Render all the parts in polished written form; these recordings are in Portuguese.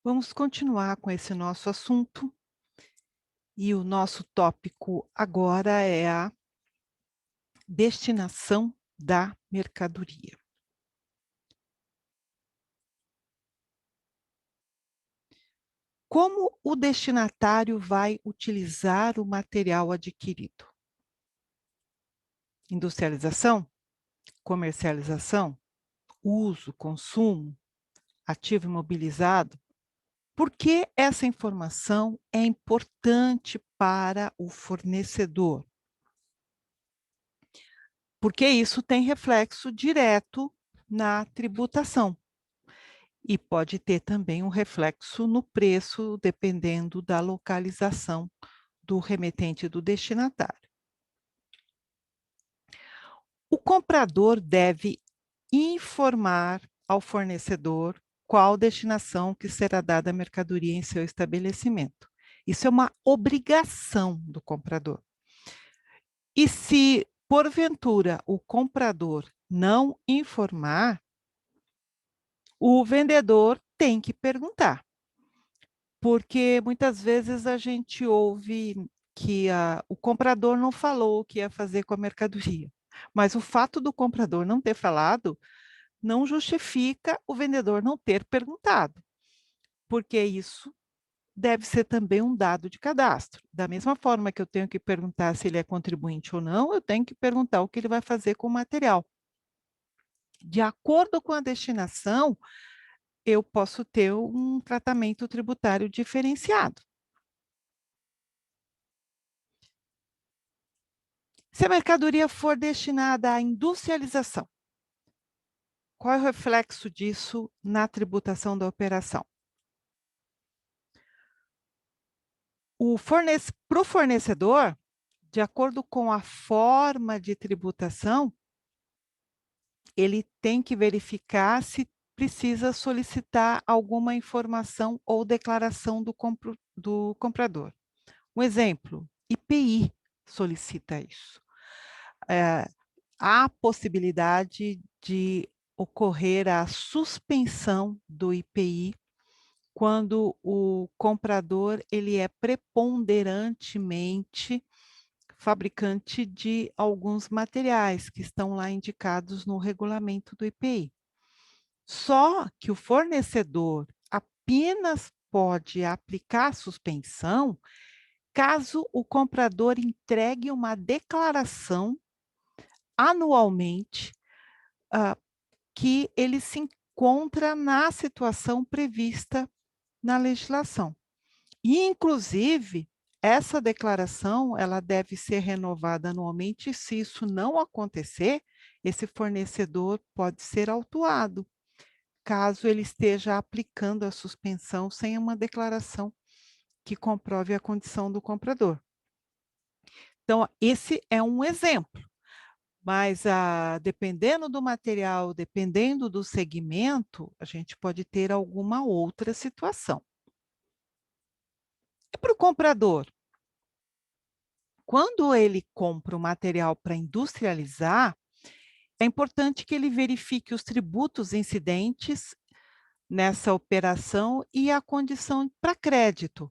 Vamos continuar com esse nosso assunto e o nosso tópico agora é a destinação da mercadoria. Como o destinatário vai utilizar o material adquirido? Industrialização, comercialização, uso, consumo, ativo imobilizado? Por que essa informação é importante para o fornecedor? Porque isso tem reflexo direto na tributação e pode ter também um reflexo no preço, dependendo da localização do remetente e do destinatário. O comprador deve informar ao fornecedor qual destinação que será dada à mercadoria em seu estabelecimento. Isso é uma obrigação do comprador. E se, porventura, o comprador não informar, o vendedor tem que perguntar, porque muitas vezes a gente ouve que o comprador não falou o que ia fazer com a mercadoria. Mas o fato do comprador não ter falado não justifica o vendedor não ter perguntado, porque isso deve ser também um dado de cadastro. Da mesma forma que eu tenho que perguntar se ele é contribuinte ou não, eu tenho que perguntar o que ele vai fazer com o material. De acordo com a destinação, eu posso ter um tratamento tributário diferenciado. Se a mercadoria for destinada à industrialização, qual é o reflexo disso na tributação da operação? Para o fornecedor, de acordo com a forma de tributação, ele tem que verificar se precisa solicitar alguma informação ou declaração do comprador. Um exemplo, IPI solicita isso. Há possibilidade de ocorrer a suspensão do IPI quando o comprador ele é preponderantemente fabricante de alguns materiais que estão lá indicados no regulamento do IPI. Só que o fornecedor apenas pode aplicar a suspensão caso o comprador entregue uma declaração anualmente, ah, que ele se encontra na situação prevista na legislação. E, inclusive, essa declaração ela deve ser renovada anualmente. E se isso não acontecer, esse fornecedor pode ser autuado, caso ele esteja aplicando a suspensão sem uma declaração que comprove a condição do comprador. Então, esse é um exemplo. Mas, dependendo do material, dependendo do segmento, a gente pode ter alguma outra situação. E para o comprador? Quando ele compra o material para industrializar, é importante que ele verifique os tributos incidentes nessa operação e a condição para crédito.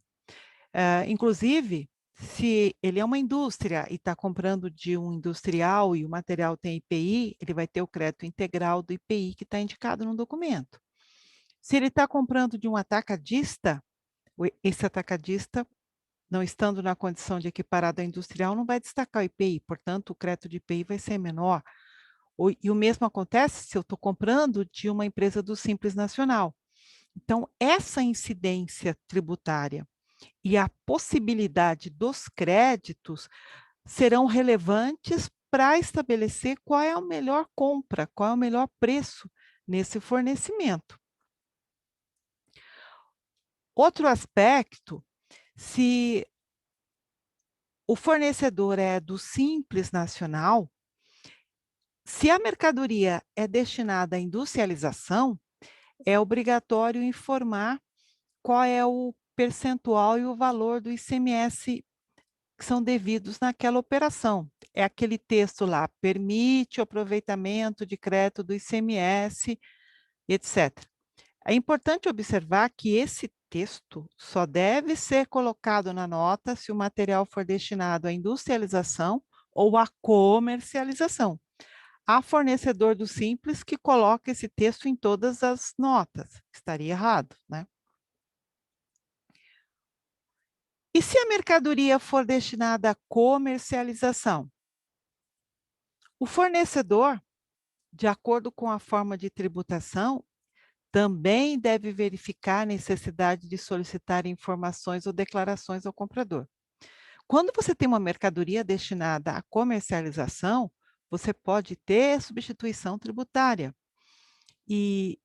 Inclusive, se ele é uma indústria e está comprando de um industrial e o material tem IPI, ele vai ter o crédito integral do IPI que está indicado no documento. Se ele está comprando de um atacadista, esse atacadista, não estando na condição de equiparado ao industrial, não vai destacar o IPI, portanto, o crédito de IPI vai ser menor. E o mesmo acontece se eu estou comprando de uma empresa do Simples Nacional. Então, essa incidência tributária e a possibilidade dos créditos serão relevantes para estabelecer qual é a melhor compra, qual é o melhor preço nesse fornecimento. Outro aspecto, se o fornecedor é do Simples Nacional, se a mercadoria é destinada à industrialização, é obrigatório informar qual é o percentual e o valor do ICMS que são devidos naquela operação. É aquele texto lá, permite o aproveitamento de crédito do ICMS, etc. É importante observar que esse texto só deve ser colocado na nota se o material for destinado à industrialização ou à comercialização. Há fornecedor do Simples que coloca esse texto em todas as notas. Estaria errado, né? E se a mercadoria for destinada à comercialização? O fornecedor, de acordo com a forma de tributação, também deve verificar a necessidade de solicitar informações ou declarações ao comprador. Quando você tem uma mercadoria destinada à comercialização, você pode ter substituição tributária. E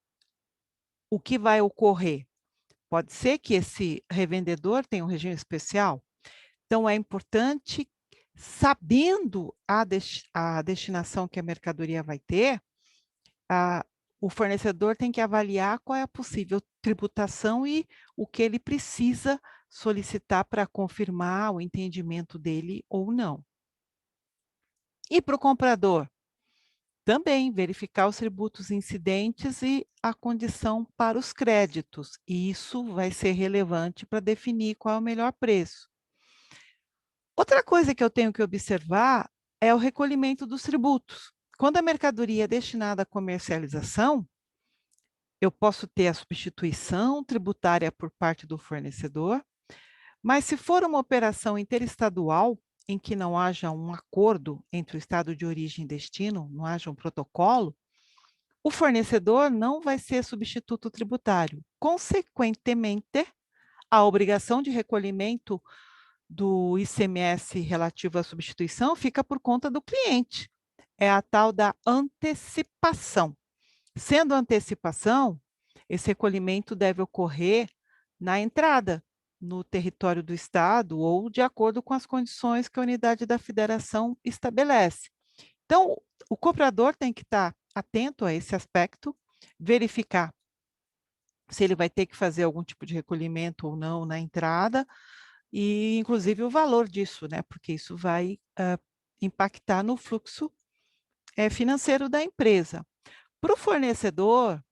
o que vai ocorrer? Pode ser que esse revendedor tenha um regime especial. Então, é importante, sabendo a destinação que a mercadoria vai ter, a, o fornecedor tem que avaliar qual é a possível tributação e o que ele precisa solicitar para confirmar o entendimento dele ou não. E para o comprador? Também verificar os tributos incidentes e a condição para os créditos. E isso vai ser relevante para definir qual é o melhor preço. Outra coisa que eu tenho que observar é o recolhimento dos tributos. Quando a mercadoria é destinada à comercialização, eu posso ter a substituição tributária por parte do fornecedor, mas se for uma operação interestadual, em que não haja um acordo entre o estado de origem e destino, não haja um protocolo, o fornecedor não vai ser substituto tributário. Consequentemente, a obrigação de recolhimento do ICMS relativo à substituição fica por conta do cliente. É a tal da antecipação. Sendo antecipação, esse recolhimento deve ocorrer na entrada, no território do Estado ou de acordo com as condições que a unidade da federação estabelece. Então, o comprador tem que estar atento a esse aspecto, verificar se ele vai ter que fazer algum tipo de recolhimento ou não na entrada, e inclusive o valor disso, né? Porque isso vai impactar no fluxo financeiro da empresa. Para o fornecedor,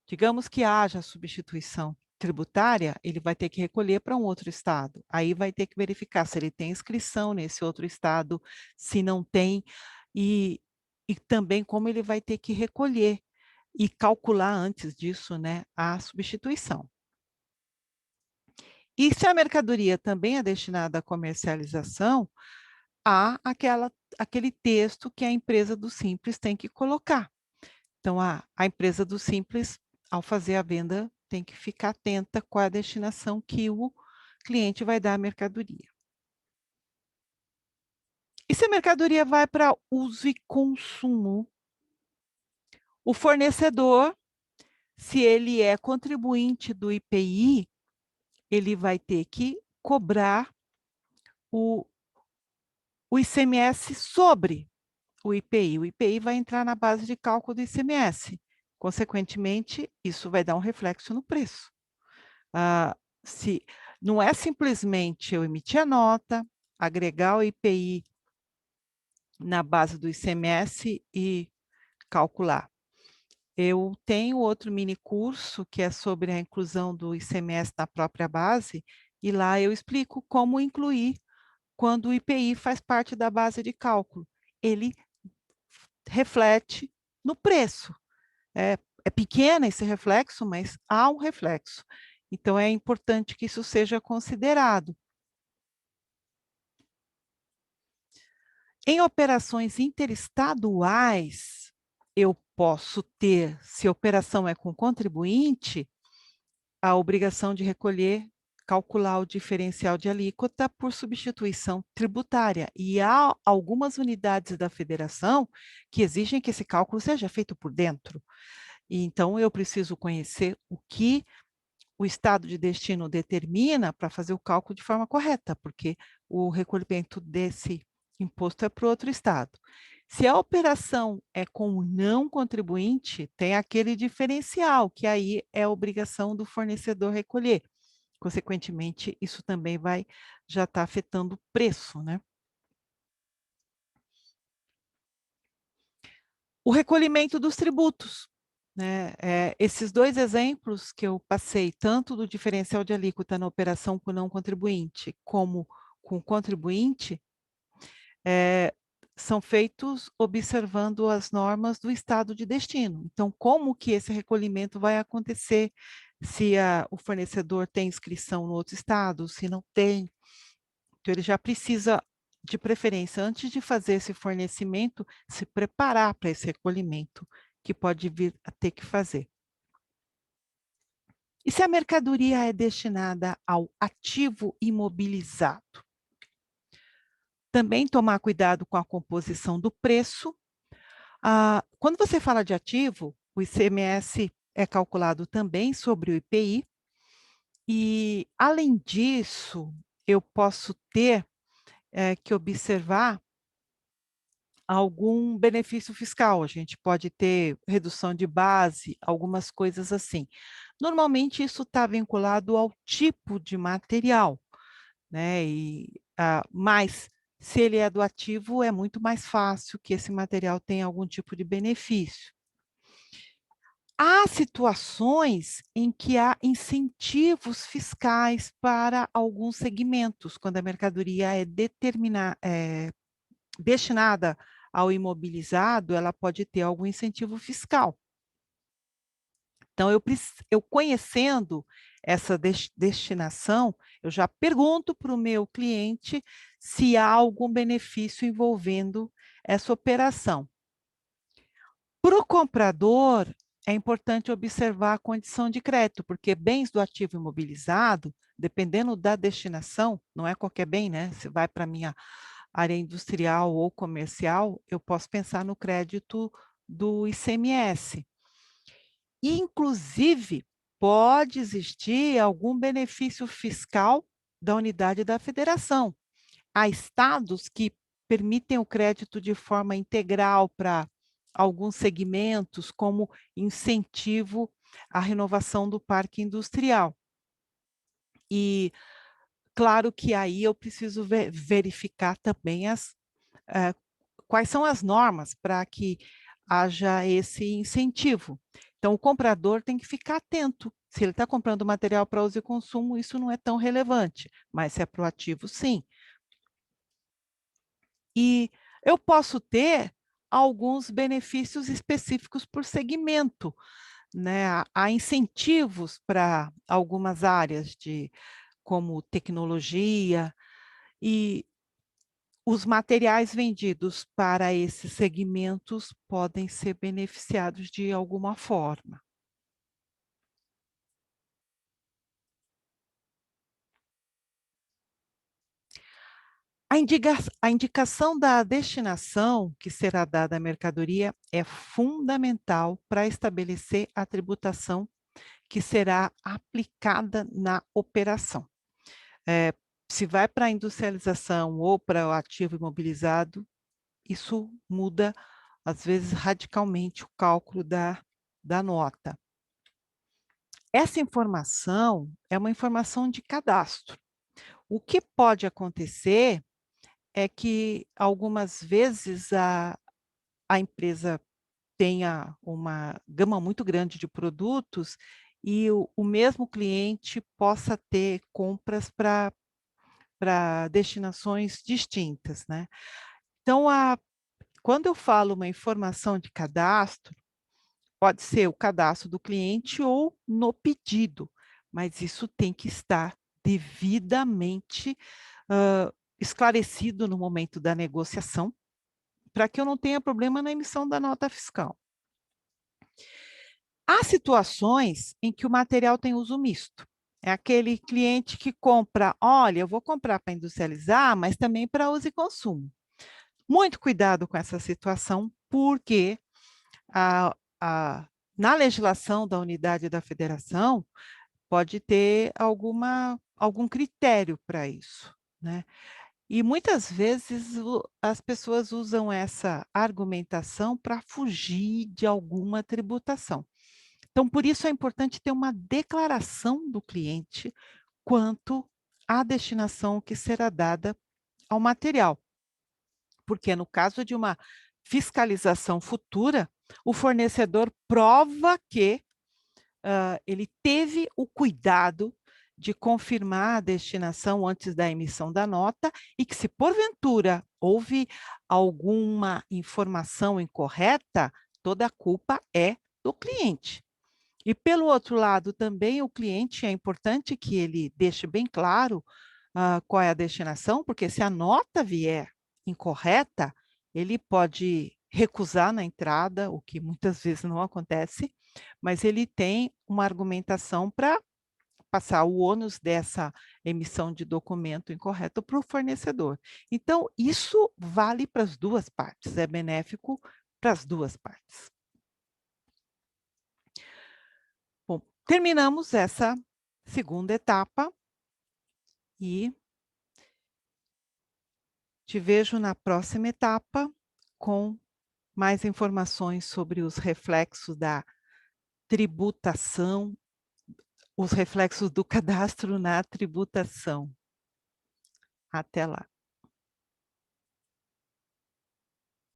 digamos que haja substituição tributária, ele vai ter que recolher para um outro estado. Aí vai ter que verificar se ele tem inscrição nesse outro estado, se não tem, e também como ele vai ter que recolher e calcular antes disso, né, a substituição. E se a mercadoria também é destinada à comercialização, há aquele texto que a empresa do Simples tem que colocar. Então, a empresa do Simples, ao fazer a venda, tem que ficar atenta com a destinação que o cliente vai dar à mercadoria. E se a mercadoria vai para uso e consumo? O fornecedor, se ele é contribuinte do IPI, ele vai ter que cobrar o, o ICMS sobre o IPI. O IPI vai entrar na base de cálculo do ICMS. Consequentemente, isso vai dar um reflexo no preço. Se não é simplesmente eu emitir a nota, agregar o IPI na base do ICMS e calcular. Eu tenho outro mini curso que é sobre a inclusão do ICMS na própria base, e lá eu explico como incluir quando o IPI faz parte da base de cálculo. Ele reflete no preço. É pequeno esse reflexo, mas há um reflexo. Então, é importante que isso seja considerado. Em operações interestaduais, eu posso ter, se a operação é com contribuinte, a obrigação de recolher, calcular o diferencial de alíquota por substituição tributária. E há algumas unidades da federação que exigem que esse cálculo seja feito por dentro. E então, eu preciso conhecer o que o estado de destino determina para fazer o cálculo de forma correta, porque o recolhimento desse imposto é para o outro estado. Se a operação é com o não contribuinte, tem aquele diferencial, que aí é a obrigação do fornecedor recolher. Consequentemente, isso também vai já estar afetando o preço, né? O recolhimento dos tributos, né? Esses dois exemplos que eu passei, tanto do diferencial de alíquota na operação com não contribuinte, como com contribuinte, eh, são feitos observando as normas do estado de destino. Então, como que esse recolhimento vai acontecer? Se o fornecedor tem inscrição no outro estado, se não tem. Então, ele já precisa, de preferência, antes de fazer esse fornecimento, se preparar para esse recolhimento, que pode vir a ter que fazer. E se a mercadoria é destinada ao ativo imobilizado? Também tomar cuidado com a composição do preço. Quando você fala de ativo, o ICMS é calculado também sobre o IPI, e, além disso, eu posso ter que observar algum benefício fiscal. A gente pode ter redução de base, algumas coisas assim. Normalmente, isso está vinculado ao tipo de material, né? Mas, se ele é do ativo, é muito mais fácil que esse material tenha algum tipo de benefício. Há situações em que há incentivos fiscais para alguns segmentos, quando a mercadoria é destinada ao imobilizado, ela pode ter algum incentivo fiscal. Então, eu conhecendo essa destinação, eu já pergunto para o meu cliente se há algum benefício envolvendo essa operação. Para o comprador, é importante observar a condição de crédito, porque bens do ativo imobilizado, dependendo da destinação, não é qualquer bem, né? Se vai para a minha área industrial ou comercial, eu posso pensar no crédito do ICMS. E, inclusive, pode existir algum benefício fiscal da unidade da federação. Há estados que permitem o crédito de forma integral para alguns segmentos, como incentivo à renovação do parque industrial. E, claro que aí eu preciso verificar também eh, quais são as normas para que haja esse incentivo. Então, o comprador tem que ficar atento. Se ele está comprando material para uso e consumo, isso não é tão relevante, mas se é para o ativo, sim. E eu posso ter alguns benefícios específicos por segmento, né? Há incentivos para algumas áreas como tecnologia, e os materiais vendidos para esses segmentos podem ser beneficiados de alguma forma. A indicação da destinação que será dada à mercadoria é fundamental para estabelecer a tributação que será aplicada na operação. Eh, Se vai para a industrialização ou para o ativo imobilizado, isso muda, às vezes, radicalmente o cálculo da nota. Essa informação é uma informação de cadastro. O que pode acontecer é que, algumas vezes, a empresa tenha uma gama muito grande de produtos e o mesmo cliente possa ter compras para destinações distintas, né. Então, quando eu falo uma informação de cadastro, pode ser o cadastro do cliente ou no pedido, mas isso tem que estar devidamente, esclarecido no momento da negociação, para que eu não tenha problema na emissão da nota fiscal. Há situações em que o material tem uso misto. É aquele cliente que compra: "Olha, eu vou comprar para industrializar, mas também para uso e consumo". Muito cuidado com essa situação, porque a a na legislação da unidade da federação, pode ter algum critério para isso, né. E, muitas vezes, as pessoas usam essa argumentação para fugir de alguma tributação. Então, por isso é importante ter uma declaração do cliente quanto à destinação que será dada ao material, porque, no caso de uma fiscalização futura, o fornecedor prova que ele teve o cuidado de confirmar a destinação antes da emissão da nota e que, se porventura houve alguma informação incorreta, toda a culpa é do cliente. E, pelo outro lado, também o cliente, é importante que ele deixe bem claro qual é a destinação, porque se a nota vier incorreta, ele pode recusar na entrada, o que muitas vezes não acontece, mas ele tem uma argumentação para passar o ônus dessa emissão de documento incorreto para o fornecedor. Então, isso vale para as duas partes, é benéfico para as duas partes. Bom, terminamos essa segunda etapa e te vejo na próxima etapa com mais informações sobre os reflexos da tributação, os reflexos do cadastro na tributação. Até lá.